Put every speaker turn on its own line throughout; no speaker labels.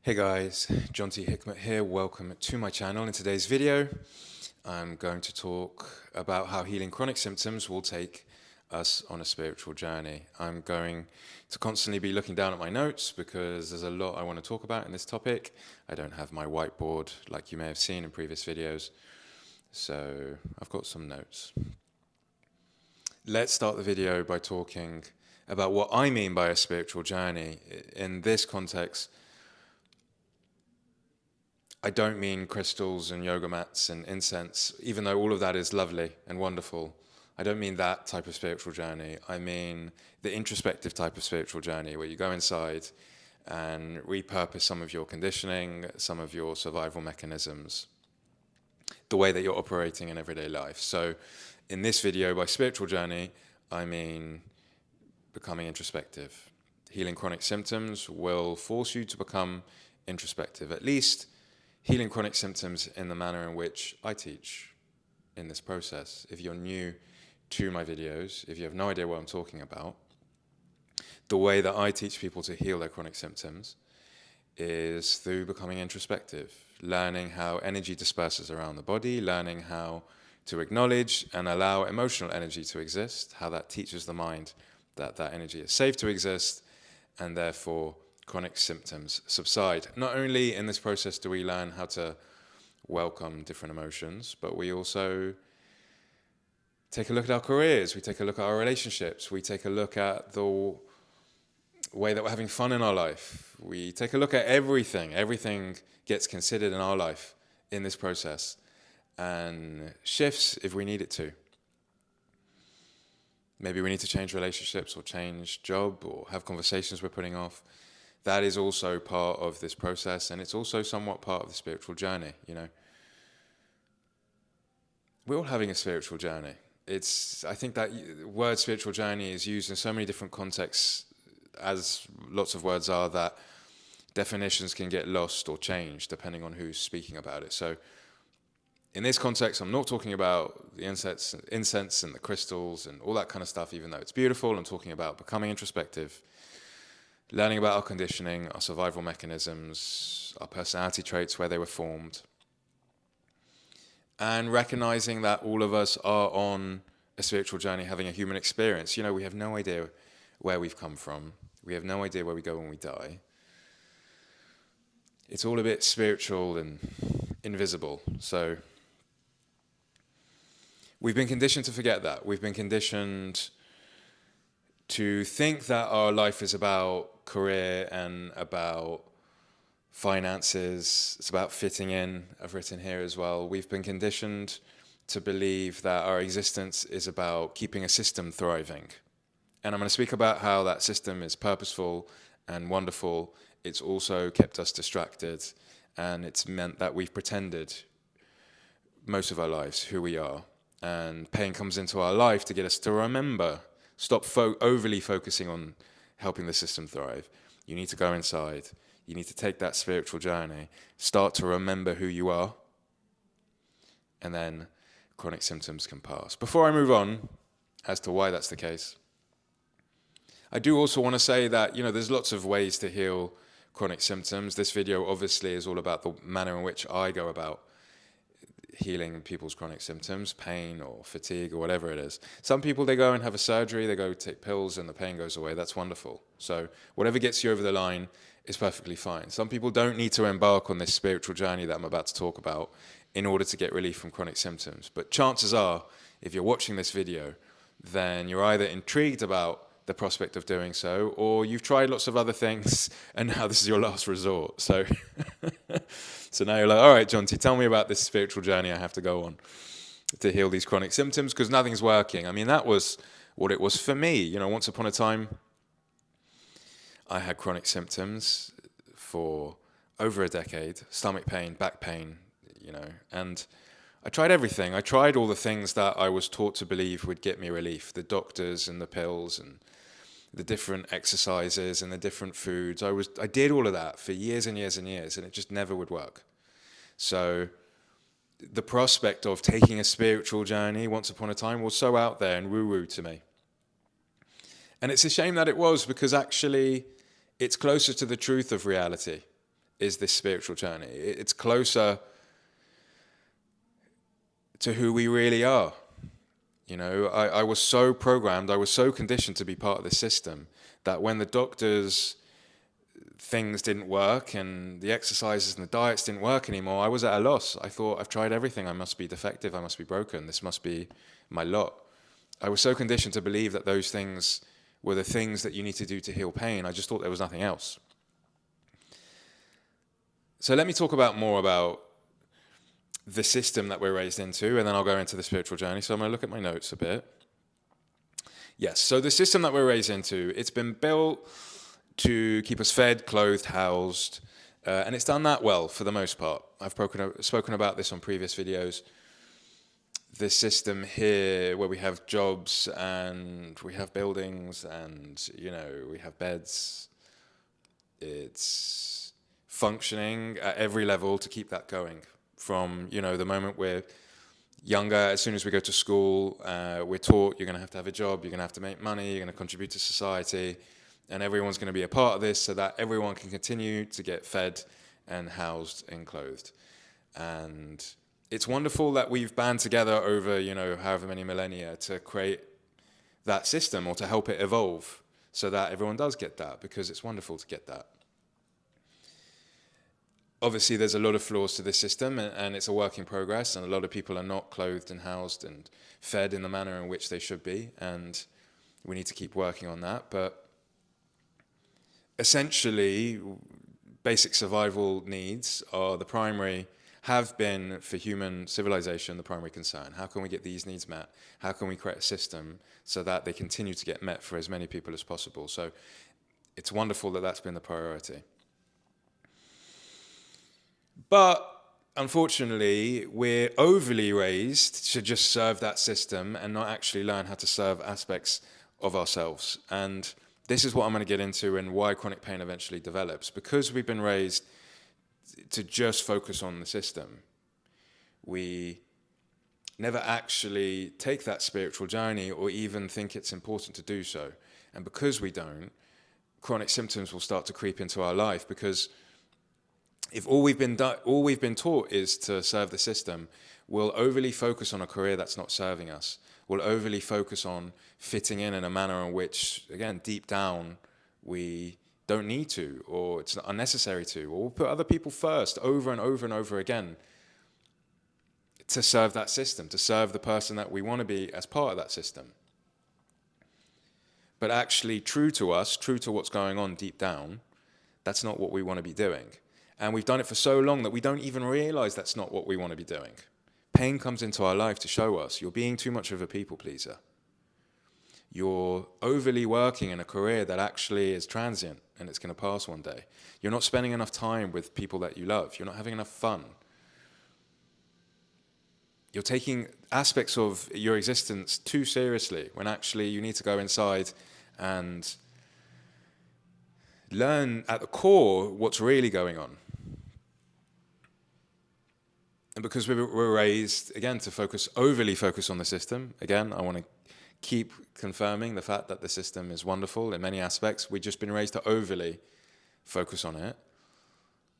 Hey guys, John T. Hickmet here. Welcome to my channel. In today's video, I'm going to talk about how healing chronic symptoms will take us on a spiritual journey. I'm going to constantly be looking down at my notes because there's a lot I want to talk about in this topic. I don't have my whiteboard like you may have seen in previous videos, so I've got some notes. Let's start the video by talking about what I mean by a spiritual journey. In this context, I don't mean crystals and yoga mats and incense, even though all of that is lovely and wonderful. I don't mean that type of spiritual journey. I mean the introspective type of spiritual journey where you go inside and repurpose some of your conditioning, some of your survival mechanisms, the way that you're operating in everyday life. So in this video, by spiritual journey, I mean becoming introspective. Healing chronic symptoms will force you to become introspective, at least healing chronic symptoms in the manner in which I teach in this process. If you're new to my videos, if you have no idea what I'm talking about, the way that I teach people to heal their chronic symptoms is through becoming introspective, learning how energy disperses around the body, learning how to acknowledge and allow emotional energy to exist, how that teaches the mind that that energy is safe to exist, and therefore chronic symptoms subside. Not only in this process do we learn how to welcome different emotions, but we also take a look at our careers, we take a look at our relationships, we take a look at the way that we're having fun in our life. We take a look at everything. Everything gets considered in our life in this process and shifts if we need it to. Maybe we need to change relationships or change job or have conversations we're putting off. That is also part of this process, and it's also somewhat part of the spiritual journey, you know. We're all having a spiritual journey. I think that word spiritual journey is used in so many different contexts, as lots of words are, that definitions can get lost or changed depending on who's speaking about it. So in this context, I'm not talking about the incense and the crystals and all that kind of stuff, even though it's beautiful. I'm talking about becoming introspective, learning about our conditioning, our survival mechanisms, our personality traits, where they were formed, and recognizing that all of us are on a spiritual journey, having a human experience. You know, we have no idea where we've come from. We have no idea where we go when we die. It's all a bit spiritual and invisible. So we've been conditioned to forget that. We've been conditioned to think that our life is about career and about finances. It's about fitting in, I've written here as well. We've been conditioned to believe that our existence is about keeping a system thriving. And I'm going to speak about how that system is purposeful and wonderful. It's also kept us distracted, and it's meant that we've pretended most of our lives who we are. And pain comes into our life to get us to remember. Stop overly focusing on helping the system thrive. You need to go inside. You need to take that spiritual journey. Start to remember who you are. And then chronic symptoms can pass. Before I move on as to why that's the case, I do also want to say that, you know, there's lots of ways to heal chronic symptoms. This video obviously is all about the manner in which I go about healing people's chronic symptoms, pain or fatigue or whatever it is. Some people, they go and have a surgery, they go take pills and the pain goes away. That's wonderful. So whatever gets you over the line is perfectly fine. Some people don't need to embark on this spiritual journey that I'm about to talk about in order to get relief from chronic symptoms. But chances are, if you're watching this video, then you're either intrigued about the prospect of doing so, or you've tried lots of other things and now this is your last resort. So so now you're like, all right, John T, tell me about this spiritual journey I have to go on to heal these chronic symptoms because nothing's working. I mean, that was what it was for me. You know, once upon a time, I had chronic symptoms for over a decade, stomach pain, back pain, you know, and I tried everything. I tried all the things that I was taught to believe would get me relief, the doctors and the pills and the different exercises and the different foods. I did all of that for years and years and years, and it just never would work. So the prospect of taking a spiritual journey once upon a time was so out there and woo-woo to me. And it's a shame that it was, because actually it's closer to the truth of reality. is this spiritual journey. It's closer to who we really are. You know, I was so programmed, I was so conditioned to be part of the system that when the doctors things didn't work and the exercises and the diets didn't work anymore, I was at a loss. I thought, I've tried everything. I must be defective. I must be broken. This must be my lot. I was so conditioned to believe that those things were the things that you need to do to heal pain. I just thought there was nothing else. So let me talk more about the system that we're raised into, and then I'll go into the spiritual journey. So I'm going to look at my notes a bit. Yes, so the system that we're raised into, it's been built to keep us fed, clothed, housed, and it's done that well for the most part. I've spoken about this on previous videos. This system here, where we have jobs and we have buildings and, you know, we have beds, it's functioning at every level to keep that going. From, you know, the moment we're younger, as soon as we go to school, we're taught you're going to have a job, you're going to have to make money, you're going to contribute to society, and everyone's going to be a part of this so that everyone can continue to get fed and housed and clothed. And it's wonderful that we've band together over, you know, however many millennia to create that system or to help it evolve so that everyone does get that, because it's wonderful to get that. Obviously, there's a lot of flaws to this system, and it's a work in progress, and a lot of people are not clothed and housed and fed in the manner in which they should be, and we need to keep working on that. But essentially, basic survival needs are have been for human civilization the primary concern. How can we get these needs met? How can we create a system so that they continue to get met for as many people as possible? So it's wonderful that that's been the priority. But unfortunately, we're overly raised to just serve that system and not actually learn how to serve aspects of ourselves. And this is what I'm going to get into, and why chronic pain eventually develops. Because we've been raised to just focus on the system, we never actually take that spiritual journey or even think it's important to do so. And because we don't, chronic symptoms will start to creep into our life, because if all we've been taught is to serve the system, we'll overly focus on a career that's not serving us. We'll overly focus on fitting in a manner in which, again, deep down, we don't need to, or it's unnecessary to, or we'll put other people first over and over and over again to serve that system, to serve the person that we want to be as part of that system. But actually, true to us, true to what's going on deep down, that's not what we want to be doing. And we've done it for so long that we don't even realize that's not what we want to be doing. Pain comes into our life to show us you're being too much of a people pleaser. You're overly working in a career that actually is transient and it's going to pass one day. You're not spending enough time with people that you love. You're not having enough fun. You're taking aspects of your existence too seriously, when actually you need to go inside and learn at the core what's really going on. And because we were raised, again, to overly focus on the system, again, I want to keep confirming the fact that the system is wonderful in many aspects. We've just been raised to overly focus on it.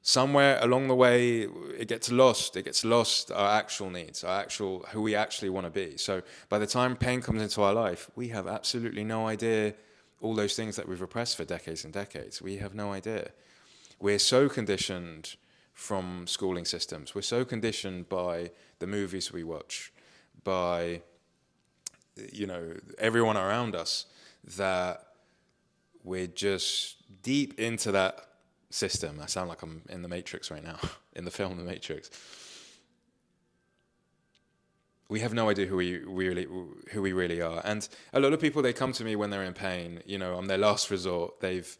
Somewhere along the way, it gets lost our actual needs, who we actually want to be. So by the time pain comes into our life, we have absolutely no idea all those things that we've repressed for decades and decades. We have no idea. We're so conditioned from schooling systems. We're so conditioned by the movies we watch, by, you know, everyone around us, that we're just deep into that system. I sound like I'm in the Matrix right now, in the film The Matrix. We have no idea who we really are. And a lot of people, they come to me when they're in pain, you know, on their last resort. They've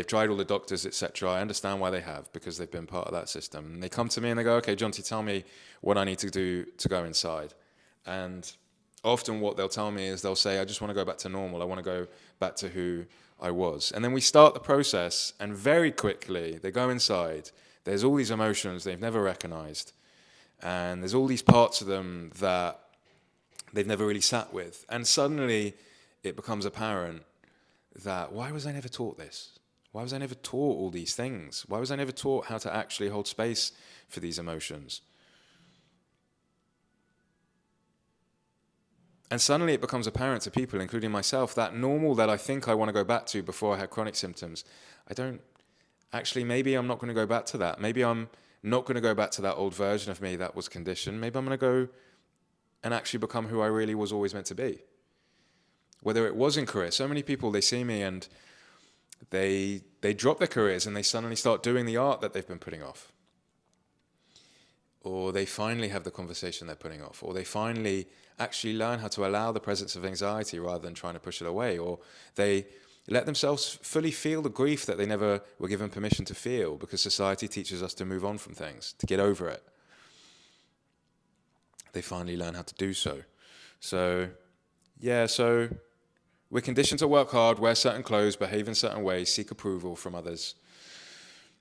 tried all the doctors, etc. I understand why they have, because they've been part of that system. And they come to me and they go, okay, Jonty, tell me what I need to do to go inside. And often what they'll tell me is they'll say, I just want to go back to normal. I want to go back to who I was. And then we start the process, and very quickly they go inside. There's all these emotions they've never recognized. And there's all these parts of them that they've never really sat with. And suddenly it becomes apparent that, why was I never taught this? Why was I never taught all these things? Why was I never taught how to actually hold space for these emotions? And suddenly it becomes apparent to people, including myself, that normal that I think I want to go back to before I had chronic symptoms, I don't, actually, maybe I'm not going to go back to that. Maybe I'm not going to go back to that old version of me that was conditioned. Maybe I'm going to go and actually become who I really was always meant to be. Whether it was in career, so many people, they see me and they drop their careers and they suddenly start doing the art that they've been putting off. Or they finally have the conversation they're putting off. Or they finally actually learn how to allow the presence of anxiety rather than trying to push it away. Or they let themselves fully feel the grief that they never were given permission to feel, because society teaches us to move on from things, to get over it. They finally learn how to do so. So we're conditioned to work hard, wear certain clothes, behave in certain ways, seek approval from others.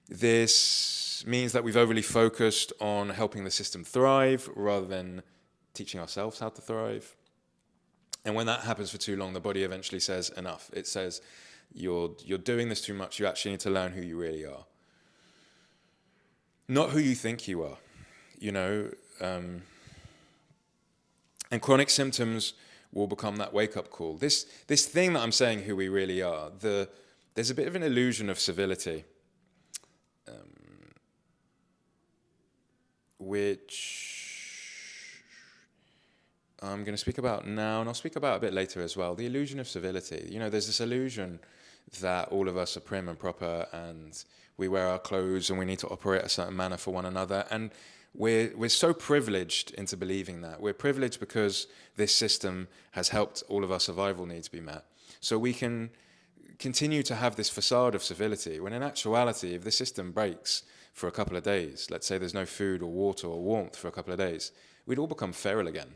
This means that we've overly focused on helping the system thrive rather than teaching ourselves how to thrive. And when that happens for too long, the body eventually says enough. It says, you're doing this too much. You actually need to learn who you really are. Not who you think you are, And chronic symptoms will become that wake-up call. This thing that I'm saying who we really are, there's a bit of an illusion of civility, which I'm going to speak about now, and I'll speak about a bit later as well. The illusion of civility. There's this illusion that all of us are prim and proper, and we wear our clothes, and we need to operate a certain manner for one another. And we're so privileged into believing that. We're privileged because this system has helped all of our survival needs be met. So we can continue to have this facade of civility, when in actuality, if the system breaks for a couple of days, let's say there's no food or water or warmth for a couple of days, we'd all become feral again.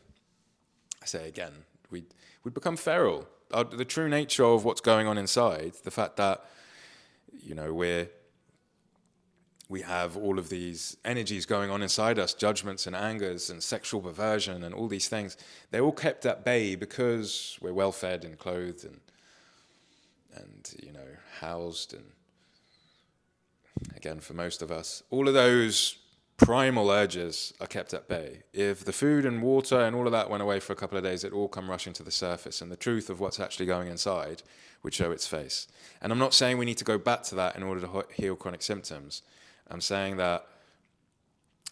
I say again, we'd become feral. The true nature of what's going on inside, the fact that, we have all of these energies going on inside us, judgments and angers and sexual perversion and all these things, they're all kept at bay because we're well fed and clothed and housed. And again, for most of us, all of those primal urges are kept at bay. If the food and water and all of that went away for a couple of days, it'd all come rushing to the surface, and the truth of what's actually going inside would show its face. And I'm not saying we need to go back to that in order to heal chronic symptoms. I'm saying that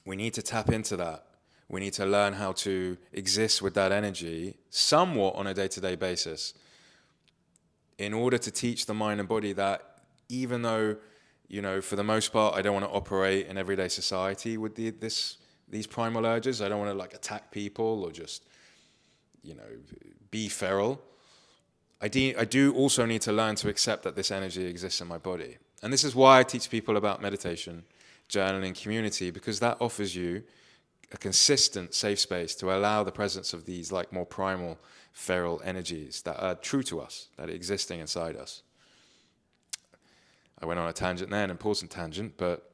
we need to tap into that. We need to learn how to exist with that energy somewhat on a day-to-day basis in order to teach the mind and body that even though, for the most part, I don't want to operate in everyday society with these primal urges. I don't want to attack people or just, be feral. I do also need to learn to accept that this energy exists in my body. And this is why I teach people about meditation, journaling, community, because that offers you a consistent safe space to allow the presence of these more primal, feral energies that are true to us, that are existing inside us. I went on a tangent there, an important tangent, but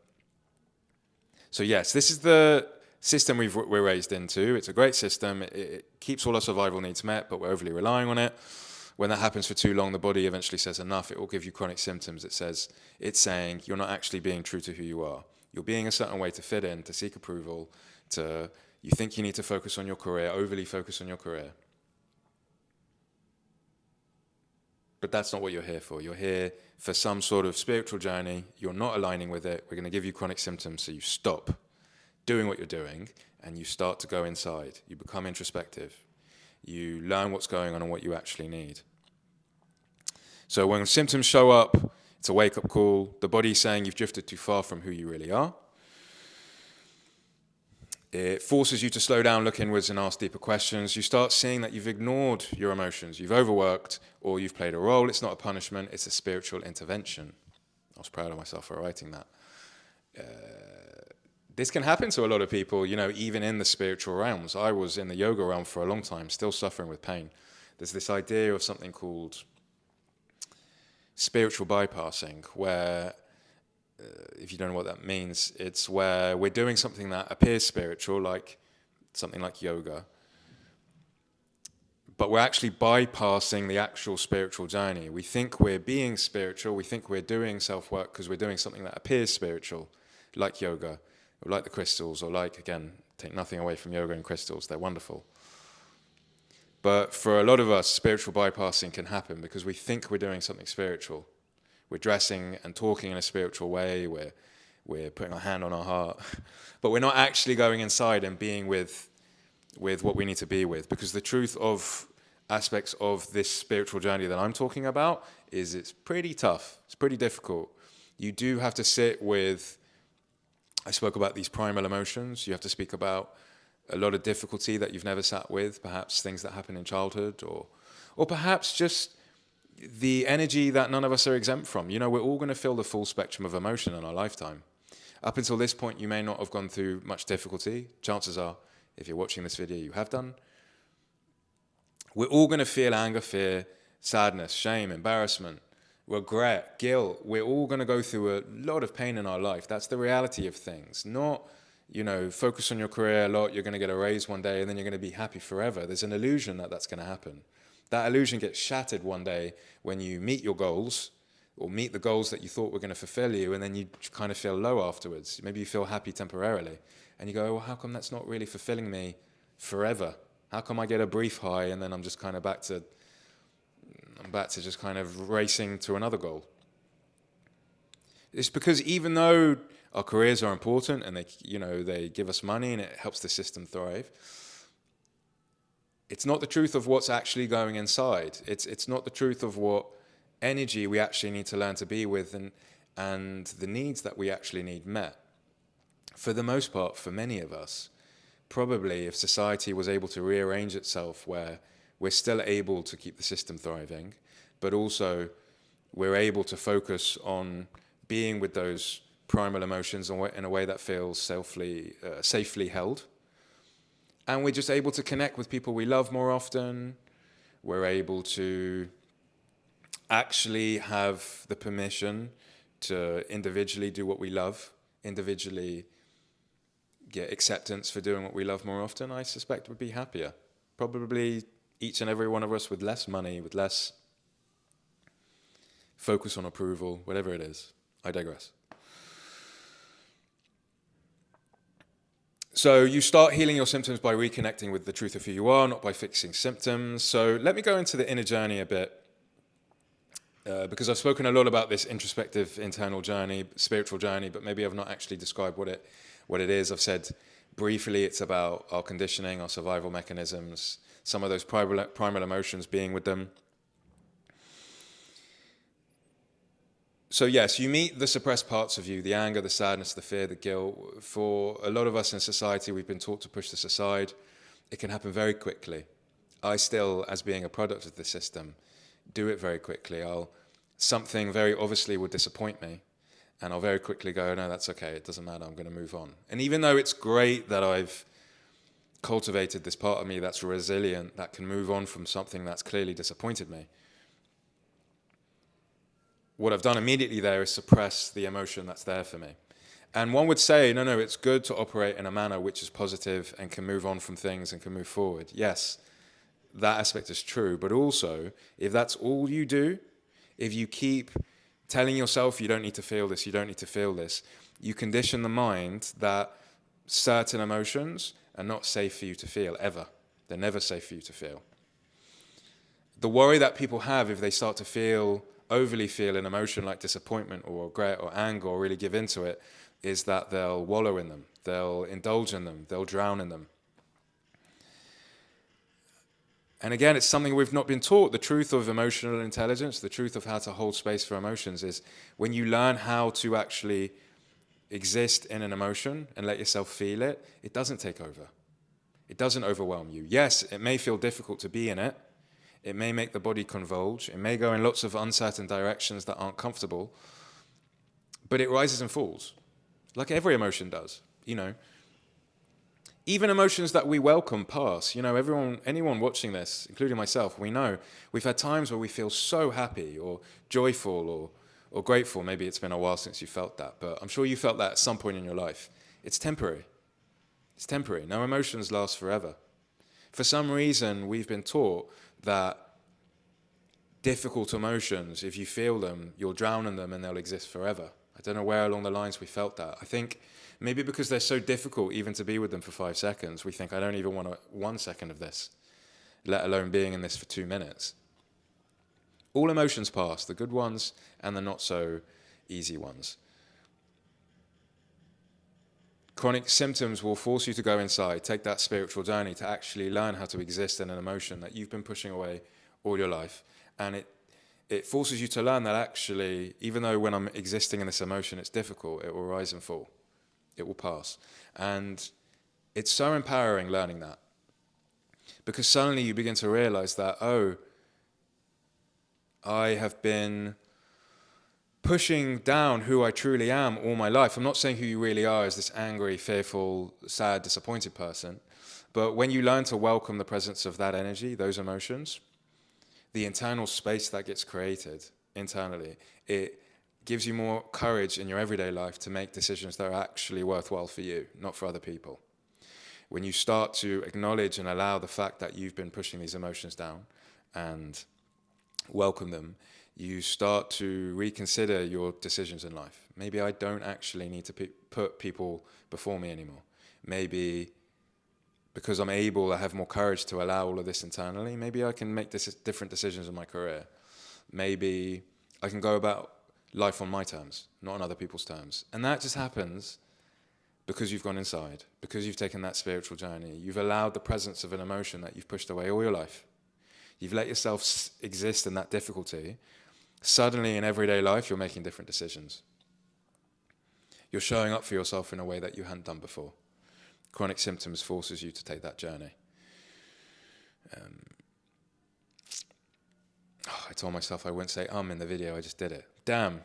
so yes, this is the system we're raised into. It's a great system. It keeps all our survival needs met, but we're overly relying on it. When that happens for too long, the body eventually says enough. It will give you chronic symptoms. It's saying you're not actually being true to who you are. You're being a certain way to fit in, to seek approval, you think you need to focus on your career, overly focus on your career. But that's not what you're here for. You're here for some sort of spiritual journey. You're not aligning with it. We're going to give you chronic symptoms, so you stop doing what you're doing and you start to go inside. You become introspective. You learn what's going on and what you actually need. So when symptoms show up, it's a wake-up call. The body's saying you've drifted too far from who you really are. It forces you to slow down, look inwards, and ask deeper questions. You start seeing that you've ignored your emotions, you've overworked, or you've played a role. It's not a punishment, it's a spiritual intervention. I was proud of myself for writing that. This can happen to a lot of people, even in the spiritual realms. I was in the yoga realm for a long time, still suffering with pain. There's this idea of something called spiritual bypassing, where, if you don't know what that means, it's where we're doing something that appears spiritual, like something like yoga, but we're actually bypassing the actual spiritual journey. We think we're being spiritual, we think we're doing self-work because we're doing something that appears spiritual, like yoga, or like the crystals, or like, again, take nothing away from yoga and crystals, they're wonderful. But for a lot of us, spiritual bypassing can happen because we think we're doing something spiritual. We're dressing and talking in a spiritual way, we're putting our hand on our heart, but we're not actually going inside and being with what we need to be with. Because the truth of aspects of this spiritual journey that I'm talking about is it's pretty tough, it's pretty difficult. You do have to sit with, I spoke about these primal emotions, you have to speak about a lot of difficulty that you've never sat with, perhaps things that happen in childhood, or perhaps just the energy that none of us are exempt from. You know, we're all going to feel the full spectrum of emotion in our lifetime. Up until this point, you may not have gone through much difficulty. Chances are, if you're watching this video, you have done. We're all going to feel anger, fear, sadness, shame, embarrassment, regret, guilt. We're all going to go through a lot of pain in our life. That's the reality of things. Not, you know, focus on your career a lot, you're going to get a raise one day, and then you're going to be happy forever. There's an illusion that that's going to happen. That illusion gets shattered one day when you meet your goals, or meet the goals that you thought were going to fulfill you, and then you kind of feel low afterwards. Maybe you feel happy temporarily, and you go, well, how come that's not really fulfilling me forever? How come I get a brief high, and then I'm just kind of back to just kind of racing to another goal? It's because even though our careers are important, and they give us money, and it helps the system thrive, it's not the truth of what's actually going inside. It's not the truth of what energy we actually need to learn to be with, and the needs that we actually need met. For the most part, for many of us, probably if society was able to rearrange itself where we're still able to keep the system thriving, but also we're able to focus on being with those primal emotions in a way that feels safely held. And we're just able to connect with people we love more often. We're able to actually have the permission to individually do what we love, individually get acceptance for doing what we love more often. I suspect we'd be happier. Probably each and every one of us with less money, with less focus on approval, whatever it is. I digress. So you start healing your symptoms by reconnecting with the truth of who you are, not by fixing symptoms. So let me go into the inner journey a bit, because I've spoken a lot about this introspective internal journey, spiritual journey, but maybe I've not actually described what it is. I've said briefly it's about our conditioning, our survival mechanisms, some of those primal emotions being with them. So yes, you meet the suppressed parts of you, the anger, the sadness, the fear, the guilt. For a lot of us in society, we've been taught to push this aside. It can happen very quickly. I still, as being a product of the system, do it very quickly. Something very obviously would disappoint me, and I'll very quickly go, no, that's okay, it doesn't matter, I'm going to move on. And even though it's great that I've cultivated this part of me that's resilient, that can move on from something that's clearly disappointed me, what I've done immediately there is suppress the emotion that's there for me. And one would say, no, it's good to operate in a manner which is positive and can move on from things and can move forward. Yes, that aspect is true. But also, if that's all you do, if you keep telling yourself you don't need to feel this, you don't need to feel this, you condition the mind that certain emotions are not safe for you to feel, ever. They're never safe for you to feel. The worry that people have if they start to overly feel an emotion like disappointment or regret or anger or really give into it is that they'll wallow in them, they'll indulge in them, they'll drown in them. And again, it's something we've not been taught. The truth of emotional intelligence, the truth of how to hold space for emotions is when you learn how to actually exist in an emotion and let yourself feel it, it doesn't take over. It doesn't overwhelm you. Yes, it may feel difficult to be in it. It may make the body convulge. It may go in lots of uncertain directions that aren't comfortable. But it rises and falls, like every emotion does, Even emotions that we welcome pass. Anyone watching this, including myself, we know we've had times where we feel so happy or joyful or grateful. Maybe it's been a while since you felt that, but I'm sure you felt that at some point in your life. It's temporary. It's temporary. No emotions last forever. For some reason, we've been taught that difficult emotions, if you feel them, you'll drown in them and they'll exist forever. I don't know where along the lines we felt that. I think maybe because they're so difficult even to be with them for 5 seconds, we think, I don't even want 1 second of this, let alone being in this for 2 minutes. All emotions pass, the good ones and the not so easy ones. Chronic symptoms will force you to go inside, take that spiritual journey to actually learn how to exist in an emotion that you've been pushing away all your life. And it forces you to learn that actually, even though when I'm existing in this emotion, it's difficult, it will rise and fall. It will pass. And it's so empowering learning that. Because suddenly you begin to realize that, oh, I have been pushing down who I truly am all my life. I'm not saying who you really are as this angry, fearful, sad, disappointed person. But when you learn to welcome the presence of that energy, those emotions, the internal space that gets created internally, it gives you more courage in your everyday life to make decisions that are actually worthwhile for you, not for other people. When you start to acknowledge and allow the fact that you've been pushing these emotions down and welcome them, you start to reconsider your decisions in life. Maybe I don't actually need to put people before me anymore. Maybe because I'm able, I have more courage to allow all of this internally, maybe I can make different decisions in my career. Maybe I can go about life on my terms, not on other people's terms. And that just happens because you've gone inside, because you've taken that spiritual journey. You've allowed the presence of an emotion that you've pushed away all your life. You've let yourself exist in that difficulty. Suddenly in everyday life, you're making different decisions. You're showing up for yourself in a way that you hadn't done before. Chronic symptoms forces you to take that journey. I told myself I wouldn't say in the video, I just did it. Damn.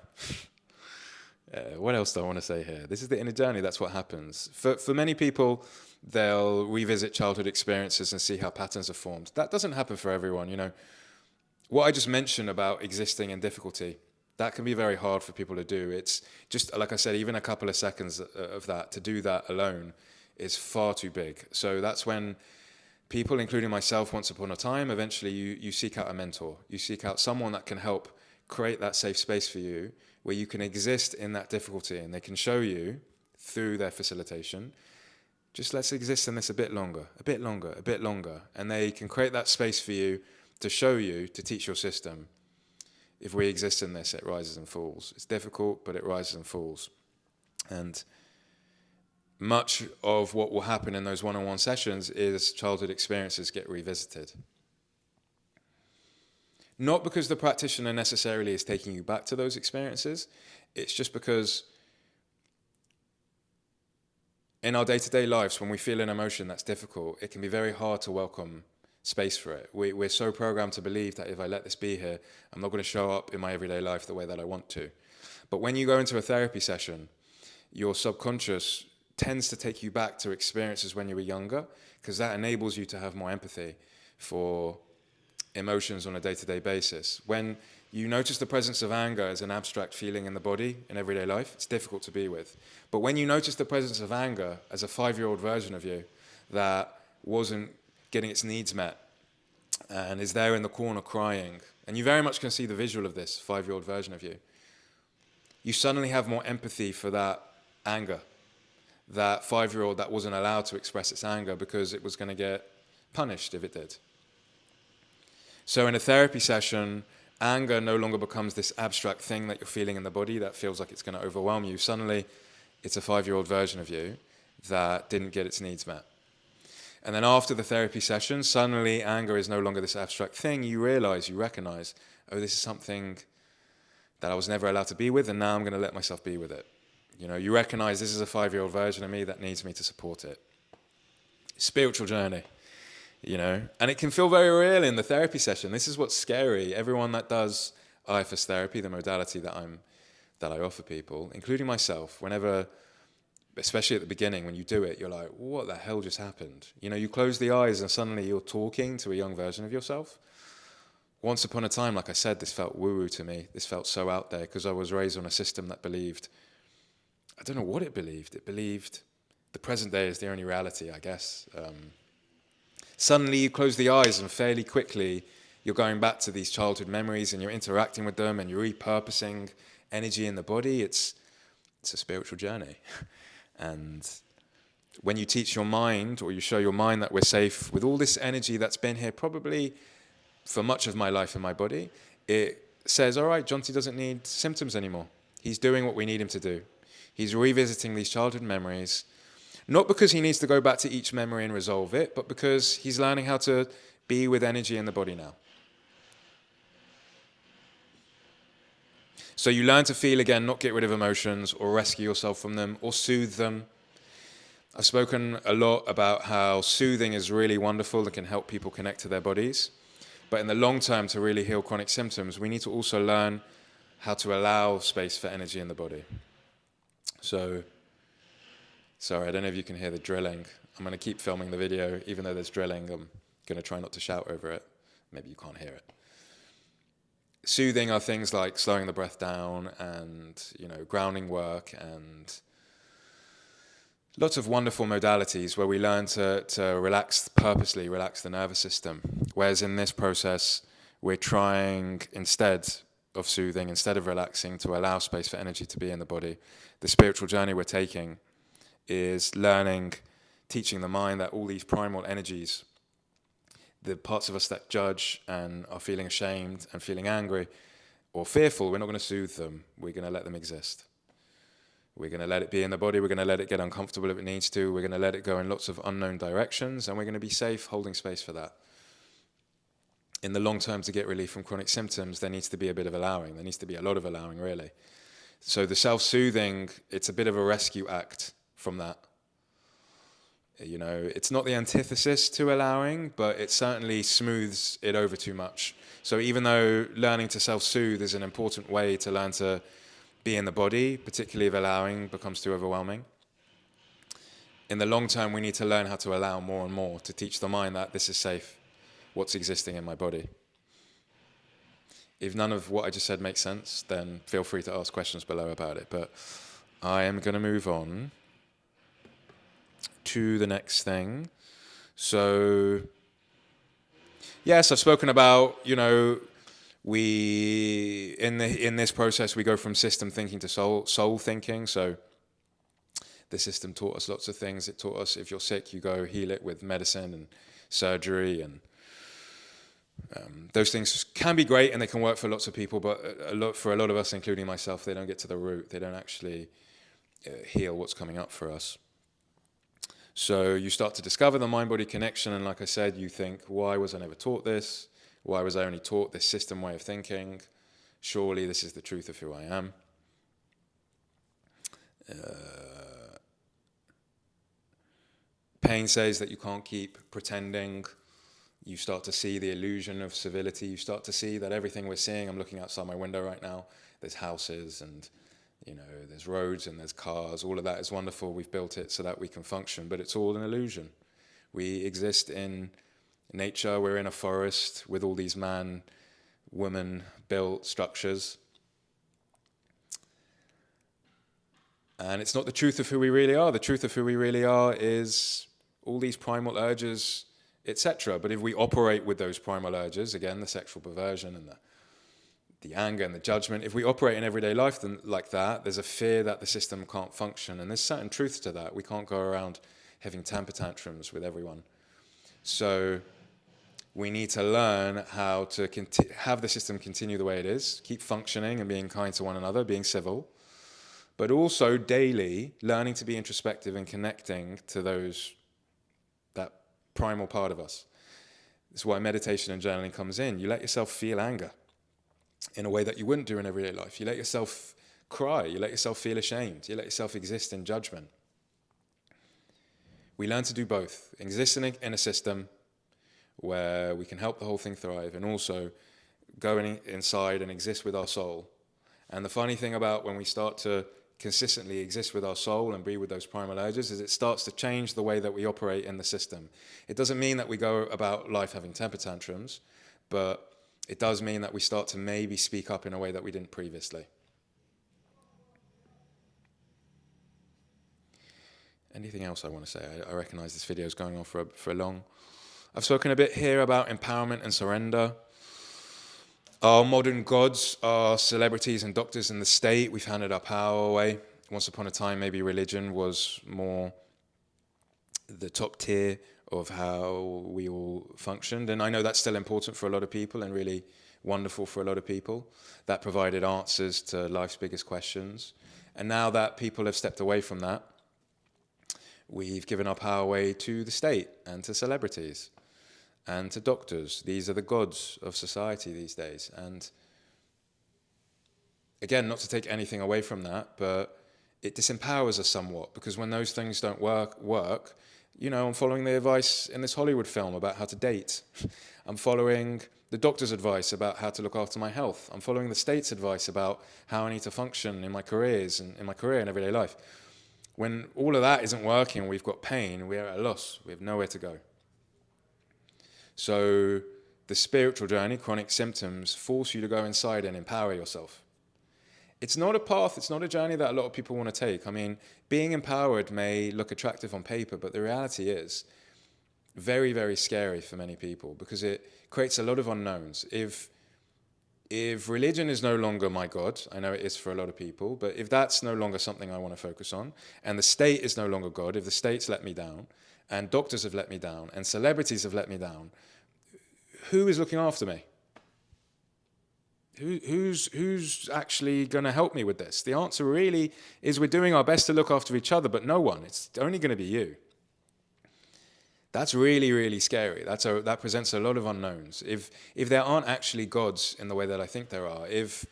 What else do I want to say here? This is the inner journey, that's what happens. For many people, they'll revisit childhood experiences and see how patterns are formed. That doesn't happen for everyone, you know. What I just mentioned about existing in difficulty, that can be very hard for people to do. It's just, like I said, even a couple of seconds of that, to do that alone is far too big. So that's when people, including myself once upon a time, eventually you seek out a mentor. You seek out someone that can help create that safe space for you where you can exist in that difficulty, and they can show you through their facilitation, just let's exist in this a bit longer, a bit longer, a bit longer. And they can create that space for you to show you, to teach your system, if we exist in this, it rises and falls. It's difficult, but it rises and falls. And much of what will happen in those one-on-one sessions is childhood experiences get revisited. Not because the practitioner necessarily is taking you back to those experiences, it's just because in our day-to-day lives, when we feel an emotion that's difficult, it can be very hard to welcome space for it. We're so programmed to believe that if I let this be here, I'm not going to show up in my everyday life the way that I want to. But when you go into a therapy session, your subconscious tends to take you back to experiences when you were younger, because that enables you to have more empathy for emotions on a day-to-day basis. When you notice the presence of anger as an abstract feeling in the body in everyday life, it's difficult to be with. But when you notice the presence of anger as a 5-year-old version of you that wasn't getting its needs met and is there in the corner crying, and you very much can see the visual of this 5-year-old version of you, you suddenly have more empathy for that anger, that 5-year-old that wasn't allowed to express its anger because it was going to get punished if it did. So in a therapy session, anger no longer becomes this abstract thing that you're feeling in the body that feels like it's going to overwhelm you. Suddenly, it's a 5-year-old version of you that didn't get its needs met. And then after the therapy session, suddenly anger is no longer this abstract thing. You realize, you recognize, oh, this is something that I was never allowed to be with, and now I'm going to let myself be with it. You know, you recognize this is a 5-year-old version of me that needs me to support it. Spiritual journey. You know, and it can feel very real in the therapy session. This is what's scary. Everyone that does IFS therapy, the modality that I offer people, including myself, whenever, especially at the beginning, when you do it, you're like, what the hell just happened? You know, you close the eyes and suddenly you're talking to a young version of yourself. Once upon a time, like I said, this felt woo-woo to me. This felt so out there because I was raised on a system that believed, I don't know what it believed. It believed the present day is the only reality, I guess. Suddenly you close the eyes and fairly quickly you're going back to these childhood memories and you're interacting with them and you're repurposing energy in the body. It's a spiritual journey. And when you teach your mind, or you show your mind that we're safe with all this energy that's been here probably for much of my life in my body, it says, all right, Jonty doesn't need symptoms anymore. He's doing what we need him to do. He's revisiting these childhood memories, not because he needs to go back to each memory and resolve it, but because he's learning how to be with energy in the body now. So you learn to feel again, not get rid of emotions or rescue yourself from them or soothe them. I've spoken a lot about how soothing is really wonderful and can help people connect to their bodies. But in the long term, to really heal chronic symptoms, we need to also learn how to allow space for energy in the body. So, sorry, I don't know if you can hear the drilling. I'm going to keep filming the video, even though there's drilling. I'm going to try not to shout over it. Maybe you can't hear it. Soothing are things like slowing the breath down and, grounding work and lots of wonderful modalities where we learn to purposely relax the nervous system. Whereas in this process, we're trying, instead of soothing, instead of relaxing, to allow space for energy to be in the body. The spiritual journey we're taking is teaching the mind that all these primal energies, the parts of us that judge and are feeling ashamed and feeling angry or fearful, we're not going to soothe them. We're going to let them exist. We're going to let it be in the body. We're going to let it get uncomfortable if it needs to. We're going to let it go in lots of unknown directions, and we're going to be safe holding space for that. In the long term, to get relief from chronic symptoms, there needs to be a bit of allowing. There needs to be a lot of allowing, really. So the self-soothing, it's a bit of a rescue act from that. It's not the antithesis to allowing, but it certainly smooths it over too much. So even though learning to self-soothe is an important way to learn to be in the body, particularly if allowing becomes too overwhelming, in the long term, we need to learn how to allow more and more, to teach the mind that this is safe, what's existing in my body. If none of what I just said makes sense, then feel free to ask questions below about it. But I am going to move on to the next thing. So, yes, I've spoken about, we in this process we go from system thinking to soul thinking. So the system taught us lots of things. It taught us if you're sick, you go heal it with medicine and surgery, and those things can be great and they can work for lots of people, but for a lot of us, including myself, they don't get to the root. They don't actually heal what's coming up for us. So you start to discover the mind-body connection, and like I said, you think, why was I never taught this? Why was I only taught this system way of thinking? Surely this is the truth of who I am. Pain says that you can't keep pretending. You start to see the illusion of civility. You start to see that everything we're seeing, I'm looking outside my window right now, there's houses and there's roads and there's cars. All of that is wonderful. We've built it so that we can function, but it's all an illusion. We exist in nature. We're in a forest with all these woman built structures. And it's not the truth of who we really are. The truth of who we really are is all these primal urges, etc. But if we operate with those primal urges, again, the sexual perversion and the anger and the judgment, if we operate in everyday life like that, there's a fear that the system can't function. And there's certain truths to that. We can't go around having temper tantrums with everyone. So we need to learn how to have the system continue the way it is, keep functioning and being kind to one another, being civil, but also daily learning to be introspective and connecting to that primal part of us. This is why meditation and journaling comes in. You let yourself feel anger in a way that you wouldn't do in everyday life. You let yourself cry. You let yourself feel ashamed. You let yourself exist in judgment. We learn to do both. Exist in a system where we can help the whole thing thrive, and also go inside and exist with our soul. And the funny thing about when we start to consistently exist with our soul and be with those primal urges is it starts to change the way that we operate in the system. It doesn't mean that we go about life having temper tantrums, but it does mean that we start to maybe speak up in a way that we didn't previously. Anything else I want to say? I recognize this video is going on for long. I've spoken a bit here about empowerment and surrender. Our modern gods are celebrities and doctors in the state. We've handed our power away. Once upon a time, maybe religion was more the top tier of how we all functioned. And I know that's still important for a lot of people and really wonderful for a lot of people. That provided answers to life's biggest questions. And now that people have stepped away from that, we've given our power away to the state and to celebrities and to doctors. These are the gods of society these days. And again, not to take anything away from that, but it disempowers us somewhat, because when those things don't work, you know, I'm following the advice in this Hollywood film about how to date. I'm following the doctor's advice about how to look after my health. I'm following the state's advice about how I need to function in my careers and in my career and everyday life. When all of that isn't working, we've got pain, we're at a loss, we have nowhere to go. So the spiritual journey, chronic symptoms, force you to go inside and empower yourself. It's not a path, it's not a journey that a lot of people want to take. I mean, being empowered may look attractive on paper, but the reality is very, very scary for many people, because it creates a lot of unknowns. If religion is no longer my God, I know it is for a lot of people, but if that's no longer something I want to focus on, and the state is no longer God, if the state's let me down, and doctors have let me down, and celebrities have let me down, who is looking after me? Who's actually going to help me with this? The answer really is we're doing our best to look after each other, but no one. It's only going to be you. That's really, really scary. That presents a lot of unknowns. If there aren't actually gods in the way that I think there are, if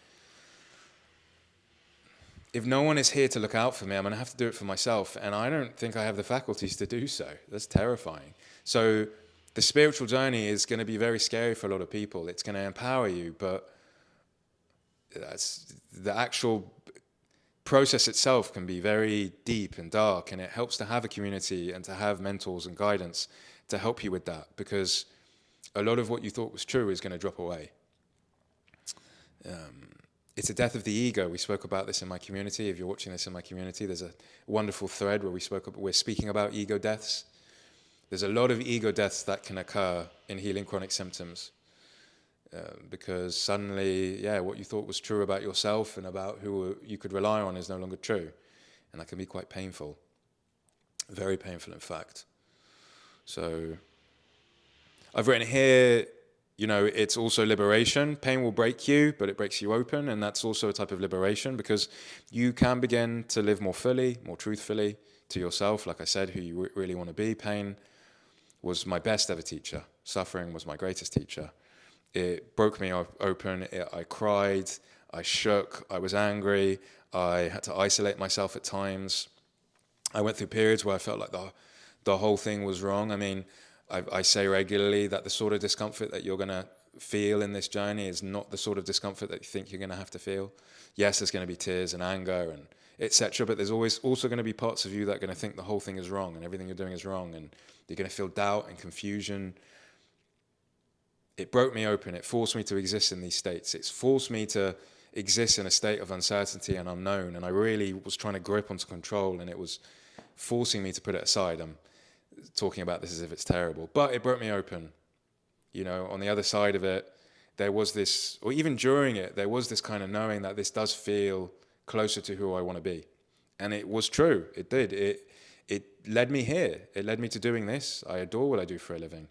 no one is here to look out for me, I'm going to have to do it for myself, and I don't think I have the faculties to do so. That's terrifying. So the spiritual journey is going to be very scary for a lot of people. It's going to empower you, but that's the actual process itself can be very deep and dark, and it helps to have a community and to have mentors and guidance to help you with that, because a lot of what you thought was true is going to drop away. It's a death of the ego. We spoke about this in my community. If you're watching this in my community, there's a wonderful thread where we're speaking about ego deaths. There's a lot of ego deaths that can occur in healing chronic symptoms. Because suddenly, what you thought was true about yourself and about who you could rely on is no longer true. And that can be quite painful. Very painful, in fact. So I've written here, it's also liberation. Pain will break you, but it breaks you open. And that's also a type of liberation, because you can begin to live more fully, more truthfully to yourself. Like I said, who you really want to be. Pain was my best ever teacher. Suffering was my greatest teacher. It broke me open. I cried, I shook, I was angry, I had to isolate myself at times. I went through periods where I felt like the whole thing was wrong. I mean, I say regularly that the sort of discomfort that you're going to feel in this journey is not the sort of discomfort that you think you're going to have to feel. Yes, there's going to be tears and anger and etc., but there's always also going to be parts of you that are going to think the whole thing is wrong and everything you're doing is wrong, and you're going to feel doubt and confusion. It broke me open. It forced me to exist in these states. It's forced me to exist in a state of uncertainty and unknown. And I really was trying to grip onto control, and it was forcing me to put it aside. I'm talking about this as if it's terrible, but it broke me open. On the other side of it, there was this, or even during it, there was this kind of knowing that this does feel closer to who I want to be. And it was true. It did. It led me here. It led me to doing this. I adore what I do for a living.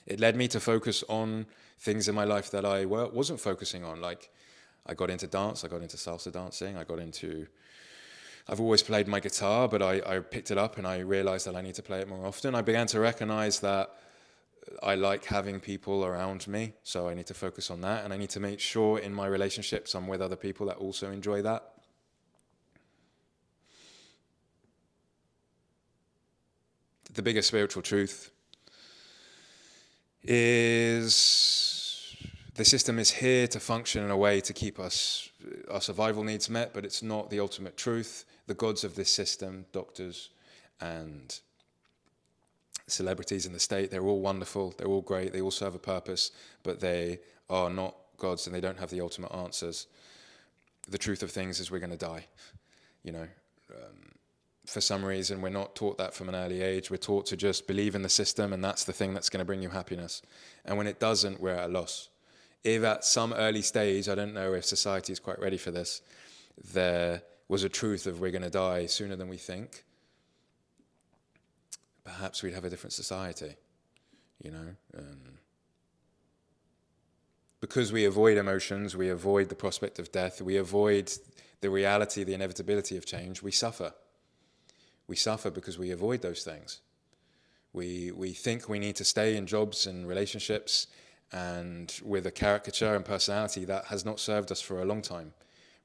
It led me to focus on things in my life that I wasn't focusing on. Like, I got into dance, I got into salsa dancing, I've always played my guitar, but I picked it up and I realized that I need to play it more often. I began to recognize that I like having people around me, so I need to focus on that. And I need to make sure in my relationships I'm with other people that also enjoy that. The biggest spiritual truth is the system is here to function in a way to keep our survival needs met, but it's not the ultimate truth. The gods of this system, doctors and celebrities in the state, they're all wonderful, they're all great, they all serve a purpose, but they are not gods and they don't have the ultimate answers. The truth of things is we're going to die, for some reason, we're not taught that from an early age. We're taught to just believe in the system, and that's the thing that's going to bring you happiness. And when it doesn't, we're at a loss. If at some early stage, I don't know if society is quite ready for this, there was a truth of we're going to die sooner than we think, perhaps we'd have a different society, you know. Because we avoid emotions, we avoid the prospect of death, we avoid the reality, the inevitability of change, we suffer. We suffer because we avoid those things. We think we need to stay in jobs and relationships and with a caricature and personality that has not served us for a long time.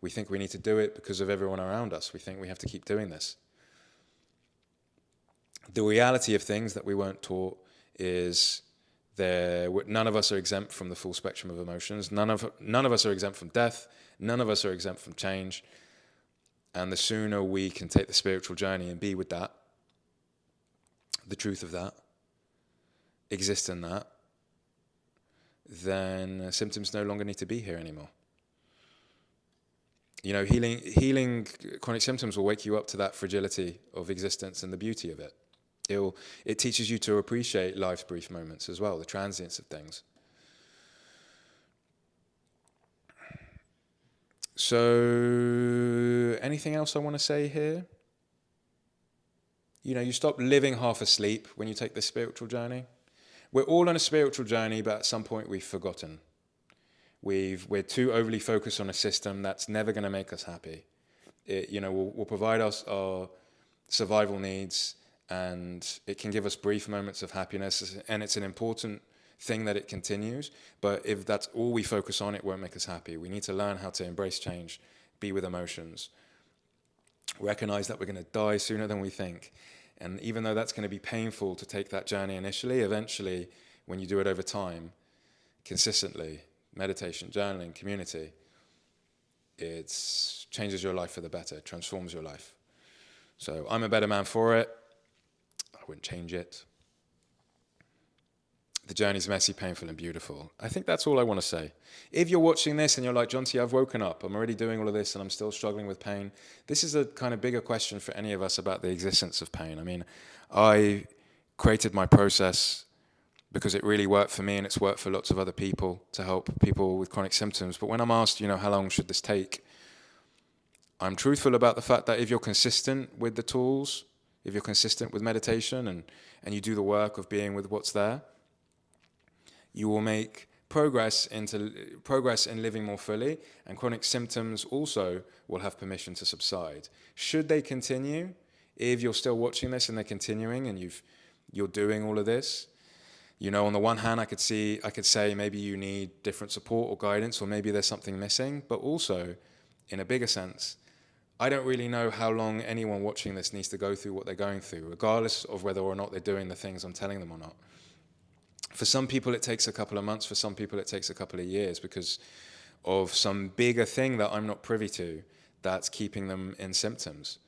We think we need to do it because of everyone around us. We think we have to keep doing this. The reality of things that we weren't taught is none of us are exempt from the full spectrum of emotions. None of us are exempt from death. None of us are exempt from change. And the sooner we can take the spiritual journey and be with that, the truth of that, exist in that, then symptoms no longer need to be here anymore. You know, healing chronic symptoms will wake you up to that fragility of existence and the beauty of it. It teaches you to appreciate life's brief moments as well, the transience of things. So, anything else I want to say here? You know, you stop living half asleep when you take this spiritual journey. We're all on a spiritual journey, but at some point we've forgotten. We're too overly focused on a system that's never going to make us happy. It, you know, will provide us our survival needs, and it can give us brief moments of happiness, and it's an important thing that it continues. But if that's all we focus on, it won't make us happy. We need to learn how to embrace change, be with emotions, recognize that we're going to die sooner than we think. And even though that's going to be painful to take that journey initially, eventually, when you do it over time, consistently, meditation, journaling, community, it changes your life for the better, transforms your life. So I'm a better man for it. I wouldn't change it. The journey's messy, painful, and beautiful. I think that's all I want to say. If you're watching this and you're like, John T, I've woken up, I'm already doing all of this and I'm still struggling with pain, this is a kind of bigger question for any of us about the existence of pain. I mean, I created my process because it really worked for me and it's worked for lots of other people to help people with chronic symptoms. But when I'm asked, you know, how long should this take? I'm truthful about the fact that if you're consistent with the tools, if you're consistent with meditation and you do the work of being with what's there, you will make progress in living more fully, and chronic symptoms also will have permission to subside. Should they continue, if you're still watching this and they're continuing and you're doing all of this, you know, on the one hand, I could say maybe you need different support or guidance, or maybe there's something missing. But also, in a bigger sense, I don't really know how long anyone watching this needs to go through what they're going through, regardless of whether or not they're doing the things I'm telling them or not. For some people, it takes a couple of months. For some people, it takes a couple of years because of some bigger thing that I'm not privy to that's keeping them in symptoms.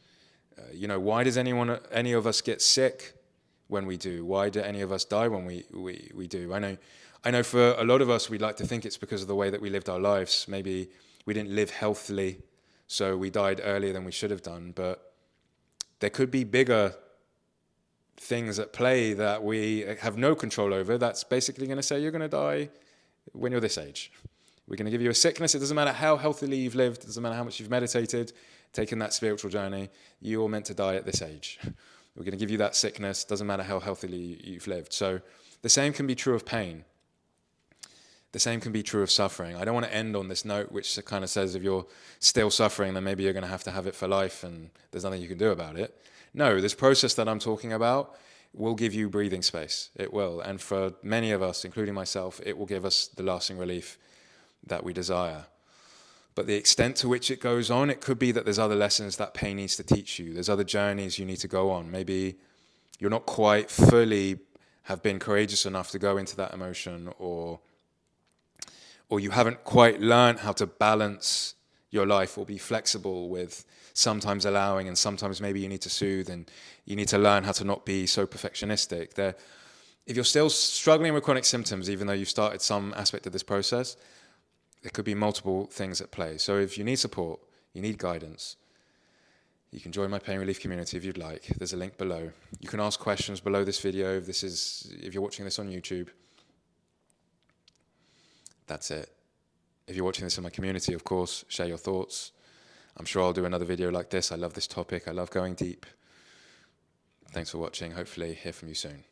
You know, why does any of us get sick when we do? Why do any of us die when we do? I know for a lot of us, we'd like to think it's because of the way that we lived our lives. Maybe we didn't live healthily, so we died earlier than we should have done. But there could be bigger things at play that we have no control over. That's basically going to say you're going to die when you're this age. We're going to give you a sickness. It doesn't matter how healthily you've lived. It doesn't matter how much you've meditated, taken that spiritual journey. You're meant to die at this age. We're going to give you that sickness. Doesn't matter how healthily you've lived. So the same can be true of pain. The same can be true of suffering. I don't want to end on this note, which kind of says if you're still suffering, then maybe you're going to have it for life and there's nothing you can do about it. No, this process that I'm talking about will give you breathing space. It will. And for many of us, including myself, it will give us the lasting relief that we desire. But the extent to which it goes on, it could be that there's other lessons that pain needs to teach you. There's other journeys you need to go on. Maybe you're not quite fully have been courageous enough to go into that emotion, or you haven't quite learned how to balance your life or be flexible with sometimes allowing and sometimes maybe you need to soothe, and you need to learn how to not be so perfectionistic. If you're still struggling with chronic symptoms, even though you've started some aspect of this process, there could be multiple things at play. So if you need support, you need guidance, you can join my pain relief community if you'd like. There's a link below. You can ask questions below this video if you're watching this on YouTube. That's it. If you're watching this in my community, of course, share your thoughts. I'm sure I'll do another video like this. I love this topic. I love going deep. Thanks for watching. Hopefully hear from you soon.